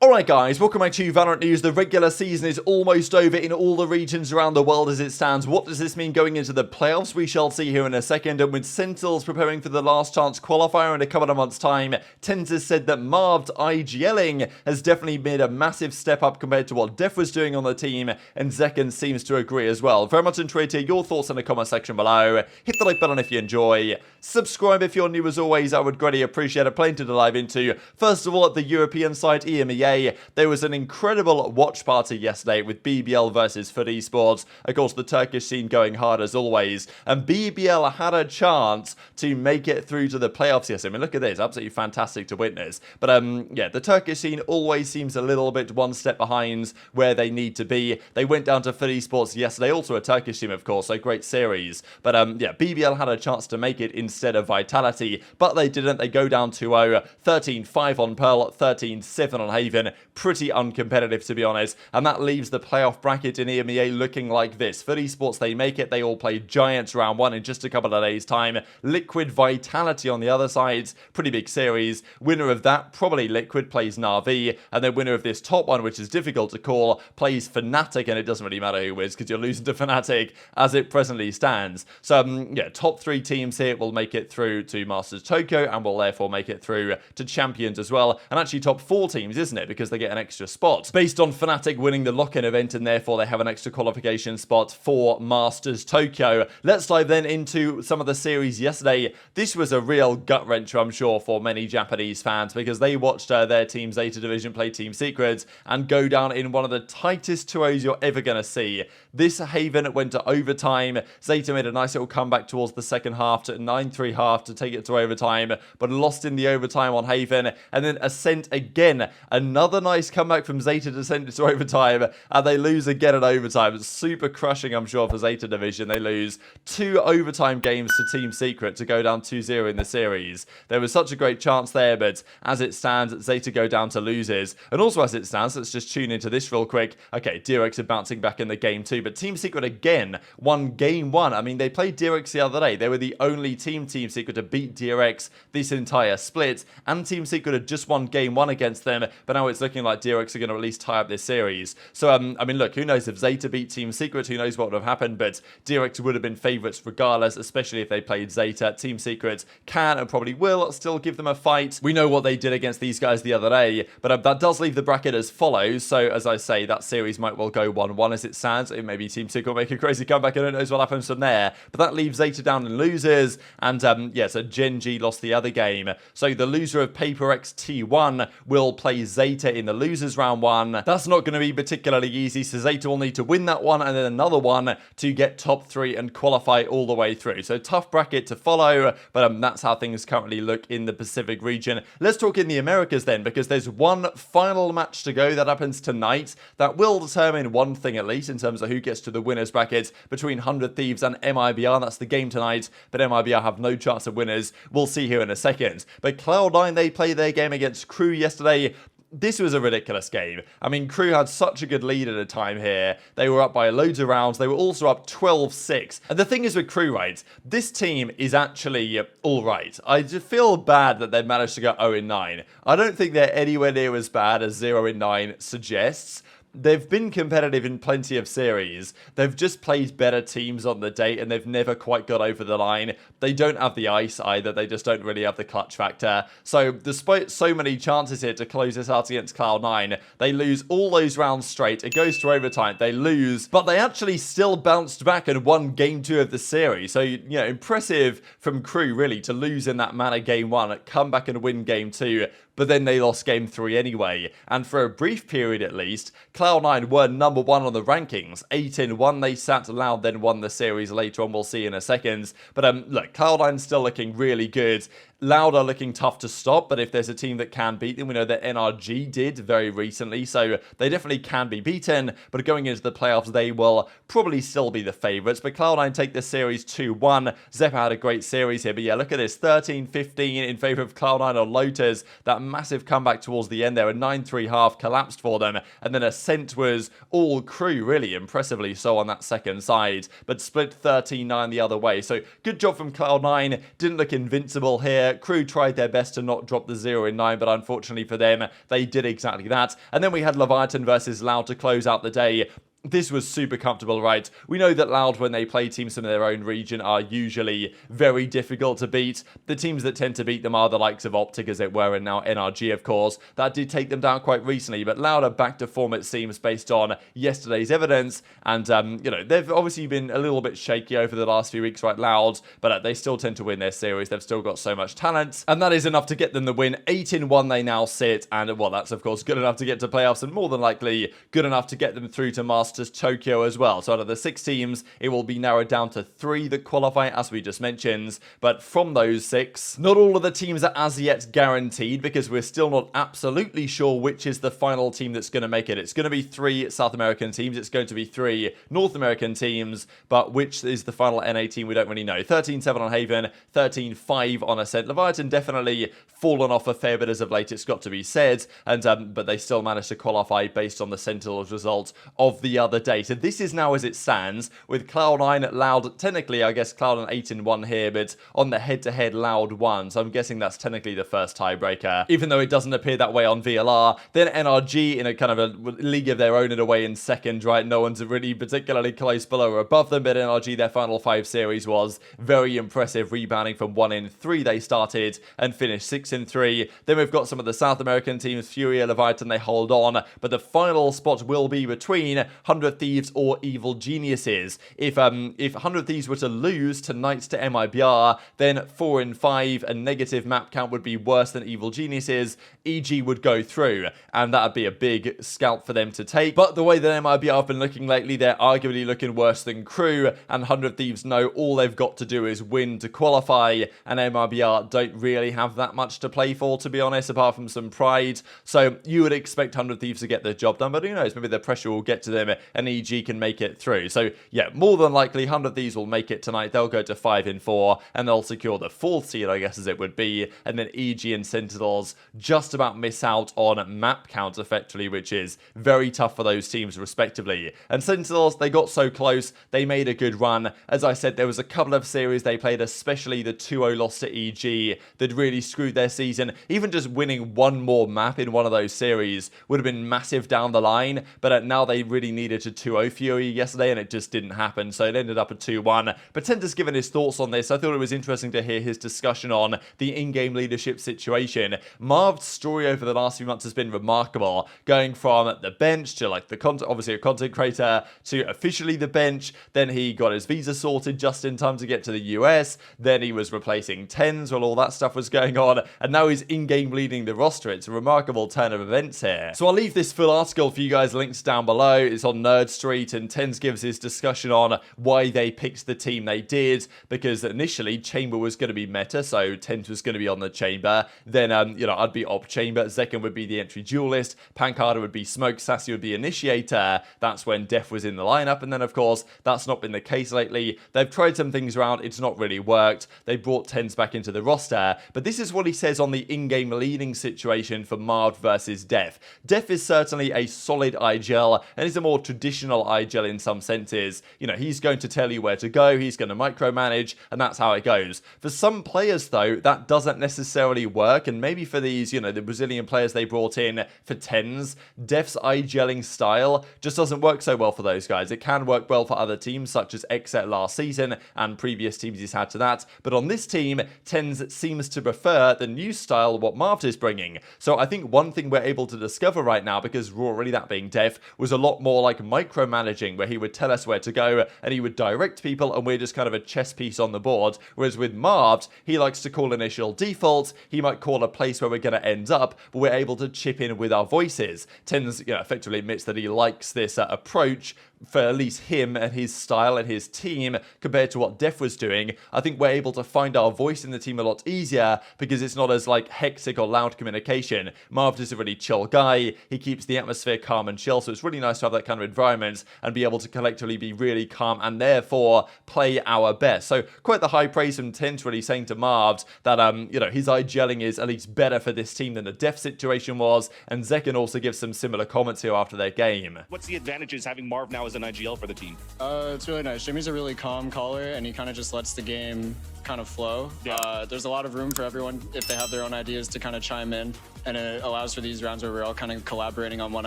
Alright guys, welcome back to Valorant News. The regular season is almost over in all the regions around the world as it stands. What does this mean going into the playoffs? We shall see here in a second. And with Sentinels preparing for the last chance qualifier in a couple of months' time, TenZ has said that Marved IGLing has definitely made a massive step up compared to what Dephh was doing on the team, and Zekhan seems to agree as well. Very much enjoyed to hear your thoughts in the comment section below. Hit the like button if you enjoy. Subscribe if you're new as always, I would greatly appreciate it. Plenty to dive into. First of all, at the European side, EMEA, there was an incredible watch party yesterday with BBL versus FUT esports. Of course, the Turkish scene going hard as always. And BBL had a chance to make it through to the playoffs yesterday. I mean, look at this. Absolutely fantastic to witness. But, yeah, the Turkish scene always seems a little bit one step behind where they need to be. They went down to FUT esports yesterday. Also a Turkish team, of course. So, great series. But, yeah, BBL had a chance to make it instead of Vitality. But they didn't. They go down 2-0. 13-5 on Pearl. 13-7 on Haven. Pretty uncompetitive, to be honest, and that leaves the playoff bracket in EMEA looking like this. FUT esports, they make it. They all play Giants round 1 in just a couple of days' time. Liquid Vitality on the other side, pretty big series. Winner of that, probably Liquid, plays Na'Vi, and then winner of this top one, which is difficult to call, plays Fnatic, and it doesn't really matter who wins because you're losing to Fnatic as it presently stands. So, yeah, top 3 teams here will make it through to Masters Tokyo and will therefore make it through to Champions as well, and actually top 4 teams, isn't it? Because they get an extra spot based on Fnatic winning the lock-in event, and therefore they have an extra qualification spot for Masters Tokyo. Let's dive then into some of the series yesterday. This was a real gut-wrencher, I'm sure, for many Japanese fans because they watched their team Zeta Division play Team Secret and go down in one of the tightest 2-0s you're ever going to see. This Haven went to overtime. Zeta made a nice little comeback towards the second half to 9-3 half to take it to overtime, but lost in the overtime on Haven, and then Ascent again. Another nice comeback from Zeta to send it to overtime, and they lose again at overtime. It's super crushing, I'm sure, for Zeta Division. They lose 2 overtime games to Team Secret to go down 2-0 in the series. There was such a great chance there, but as it stands, Zeta go down to losers. And also as it stands, let's just tune into this real quick. Okay, dRx are bouncing back in the game too, but Team Secret again won game 1. I mean, they played dRx the other day. They were the only Team Secret to beat dRx this entire split, and Team Secret had just won game 1 against them, but now it's looking like dRx are going to at least tie up this series. So, I mean, look, who knows if Zeta beat Team Secret, who knows what would have happened, but dRx would have been favourites regardless, especially if they played Zeta. Team Secret can and probably will still give them a fight. We know what they did against these guys the other day, but that does leave the bracket as follows. So, as I say, that series might well go 1-1 as it stands. It maybe Team Secret will make a crazy comeback, and who knows what happens from there. But that leaves Zeta down in losers, and yeah, so GenG lost the other game. So the loser of Paper X T1 will play Zeta in the losers round 1. That's not going to be particularly easy, so Zeta will need to win that one and then another one to get top 3 and qualify all the way through. So tough bracket to follow, but that's how things currently look in the Pacific region. Let's talk in the Americas then, because there's one final match to go that happens tonight that will determine one thing at least in terms of who gets to the winners bracket between 100 Thieves and MIBR. That's the game tonight, but MIBR have no chance of winners. We'll see here in a second. But Cloud9, they played their game against Crew yesterday. This was a ridiculous game. I mean, Crew had such a good lead at a time here. They were up by loads of rounds. They were also up 12-6. And the thing is with Crew, right, this team is actually all right. I just feel bad that they managed to go 0-9. I don't think they're anywhere near as bad as 0-9 suggests. They've been competitive in plenty of series. They've just played better teams on the day, and they've never quite got over the line. They don't have the ice either. They just don't really have the clutch factor. So despite so many chances here to close this out against Cloud9, they lose all those rounds straight. It goes to overtime. They lose, but they actually still bounced back and won game 2 of the series. So, you know, impressive from Crew, really, to lose in that manner game 1, come back and win game 2. But then they lost game 3 anyway. And for a brief period at least, Cloud9 were number 1 on the rankings. 8-1, they sat loud, then won the series later on. We'll see in a second. But look, Cloud9 still looking really good. Loud are looking tough to stop, but if there's a team that can beat them, we know that NRG did very recently, so they definitely can be beaten, but going into the playoffs, they will probably still be the favourites. But Cloud9 take this series 2-1. Zyppan had a great series here, but yeah, look at this, 13-15 in favour of Cloud9 on Lotus. That massive comeback towards the end there, a 9-3 half collapsed for them, and then Ascent was all Crew, really impressively so on that second side, but split 13-9 the other way. So good job from Cloud9, didn't look invincible here. here. Crew tried their best to not drop the 0 in 9, but unfortunately for them, they did exactly that. And then we had Leviathan versus Loud to close out the day. This was super comfortable, right? We know that Loud, when they play teams from their own region, are usually very difficult to beat. The teams that tend to beat them are the likes of OpTic, as it were, and now NRG, of course. That did take them down quite recently, but Loud are back to form, it seems, based on yesterday's evidence. And, you know, they've obviously been a little bit shaky over the last few weeks, right, Loud? But they still tend to win their series. They've still got so much talent. And that is enough to get them the win. 8-1 they now sit. And, well, that's, of course, good enough to get to playoffs, and more than likely good enough to get them through to Masters Tokyo as well. So out of the 6 teams, it will be narrowed down to 3 that qualify, as we just mentioned. But from those 6, not all of the teams are as yet guaranteed, because we're still not absolutely sure which is the final team that's going to make it. It's going to be 3 South American teams. It's going to be 3 North American teams. But which is the final NA team, we don't really know. 13-7 on Haven, 13-5 on Ascent. Leviathan definitely fallen off a fair bit as of late, it's got to be said. And but they still managed to qualify based on the Sentinels result of the other day. So this is now as it stands, with Cloud9 Loud, technically I guess Cloud9 8-1 here, but on the head-to-head Loud 1, so I'm guessing that's technically the first tiebreaker, even though it doesn't appear that way on VLR. Then NRG in a kind of a league of their own in a way in second, right? No one's really particularly close below or above them, but NRG, their final 5 series was very impressive, rebounding from 1-3 they started and finished 6-3. Then we've got some of the South American teams, Furia, Leviathan, they hold on, but the final spot will be between 100 Thieves or Evil Geniuses. If 100 Thieves were to lose tonight to MIBR, then 4-5, a negative map count would be worse than Evil Geniuses. EG would go through, and that would be a big scalp for them to take. But the way that MIBR have been looking lately, they're arguably looking worse than Crew, and 100 Thieves know all they've got to do is win to qualify, and MIBR don't really have that much to play for, to be honest, apart from some pride. So you would expect 100 Thieves to get the job done, but who knows, maybe the pressure will get to them and EG can make it through. So yeah, more than likely 100 Thieves will make it tonight. They'll go to 5-4 and they'll secure the 4th seed, I guess, as it would be. And then EG and Sentinels just about miss out on map count effectively, which is very tough for those teams respectively. And Sentinels, they got so close, they made a good run. As I said, there was a couple of series they played, especially the 2-0 loss to EG, that really screwed their season. Even just winning one more map in one of those series would have been massive down the line, but now they really needed to 2-0 Fury yesterday, and it just didn't happen, so it ended up at 2-1. But TenZ has given his thoughts on this. I thought it was interesting to hear his discussion on the in-game leadership situation. Marved's story over the last few months has been remarkable, going from the bench to like obviously a content creator to officially the bench. Then he got his visa sorted just in time to get to the US. Then he was replacing TenZ while all that stuff was going on, and now he's in-game leading the roster. It's a remarkable turn of events here. So I'll leave this full article for you guys, links down below. It's on Nerd Street, and TenZ gives his discussion on why they picked the team they did, because initially Chamber was going to be meta, so TenZ was going to be on the Chamber. Then, you know, I'd be Op Chamber, Zekken would be the entry duelist, Pancada would be Smoke, Sassy would be Initiator. That's when Dephh was in the lineup, and then of course that's not been the case lately. They've tried some things around, it's not really worked. They brought TenZ back into the roster, but this is what he says on the in-game leading situation for Marved versus Dephh. Dephh is certainly a solid IGL, and he's a more traditional IGL in some senses. You know, he's going to tell you where to go, he's going to micromanage, and that's how it goes. For some players, though, that doesn't necessarily work, and maybe for these, you know, the Brazilian players they brought in for TenZ, Deph's IGLing style just doesn't work so well for those guys. It can work well for other teams, such as XZ last season, and previous teams he's had to that, but on this team, TenZ seems to prefer the new style, what Marved is bringing. So I think one thing we're able to discover right now, because really that being Dephh, was a lot more like micromanaging, where he would tell us where to go, and he would direct people, and we're just kind of a chess piece on the board. Whereas with Marved, he likes to call initial defaults, he might call a place where we're going to end up, but we're able to chip in with our voices. TenZ, you know, effectively admits that he likes this approach, for at least him and his style and his team, compared to what Dephh was doing. I think we're able to find our voice in the team a lot easier, because it's not as like hectic or loud communication. Marved is a really chill guy, he keeps the atmosphere calm and chill, so it's really nice to have that kind of environment and be able to collectively be really calm and therefore play our best. So quite the high praise from TenZ, really saying to Marved that you know, his IGLing is at least better for this team than the Dephh situation was, and Zekken also gives some similar comments here after their game. What's the advantages having Marved now is an IGL for the team? It's really nice. Jimmy's a really calm caller, and he kind of just lets the game kind of flow. Yeah. There's a lot of room for everyone, if they have their own ideas, to kind of chime in, and it allows for these rounds where we're all kind of collaborating on one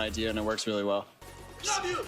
idea, and it works really well.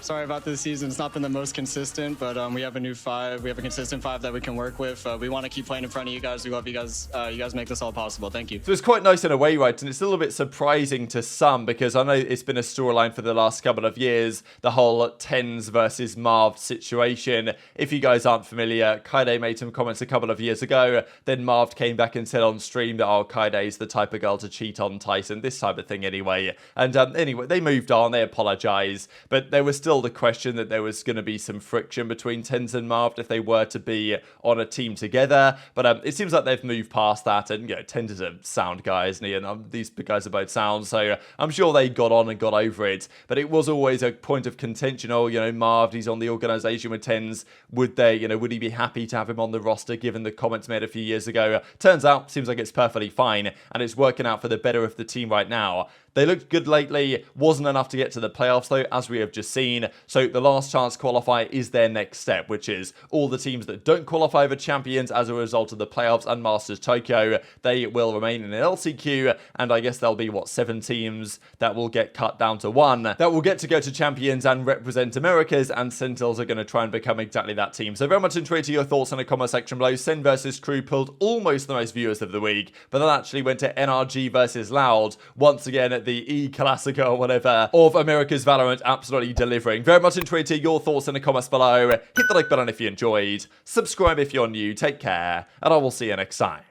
Sorry about this season. It's not been the most consistent, but we have a new 5. We have a consistent 5 that we can work with. We want to keep playing in front of you guys. We love you guys. You guys make this all possible. Thank you. So it's quite nice in a way, right? And it's a little bit surprising to some, because I know it's been a storyline for the last couple of years, the whole TenZ versus Marved situation. If you guys aren't familiar, Kaide made some comments a couple of years ago. Then Marved came back and said on stream that, oh, Kaide's the type of girl to cheat on Tyson, this type of thing anyway. And anyway, they moved on. They apologized. But there was still the question that there was going to be some friction between TenZ and Marved if they were to be on a team together. But it seems like they've moved past that. And, you know, TenZ is a sound guy, isn't he? And these guys are both sound. So I'm sure they got on and got over it. But it was always a point of contention. Oh, you know, Marved, he's on the organization with TenZ. Would they, you know, would he be happy to have him on the roster given the comments made a few years ago? Turns out, seems like it's perfectly fine. And it's working out for the better of the team right now. They looked good lately, wasn't enough to get to the playoffs though, as we have just seen. So the last chance qualifier is their next step, which is all the teams that don't qualify for champions as a result of the playoffs and Masters Tokyo, they will remain in an LCQ, and I guess there'll be, what, 7 teams that will get cut down to 1 that will get to go to champions and represent Americas, and Sentinels are going to try and become exactly that team. So very much intrigued to your thoughts in the comment section below. Sen versus Crew pulled almost the most viewers of the week, but that actually went to NRG versus Loud. Once again, the E-Classico or whatever of America's Valorant, absolutely delivering. Very much intrigued to your thoughts in the comments below. Hit the like button if you enjoyed. Subscribe if you're new. Take care, and I will see you next time.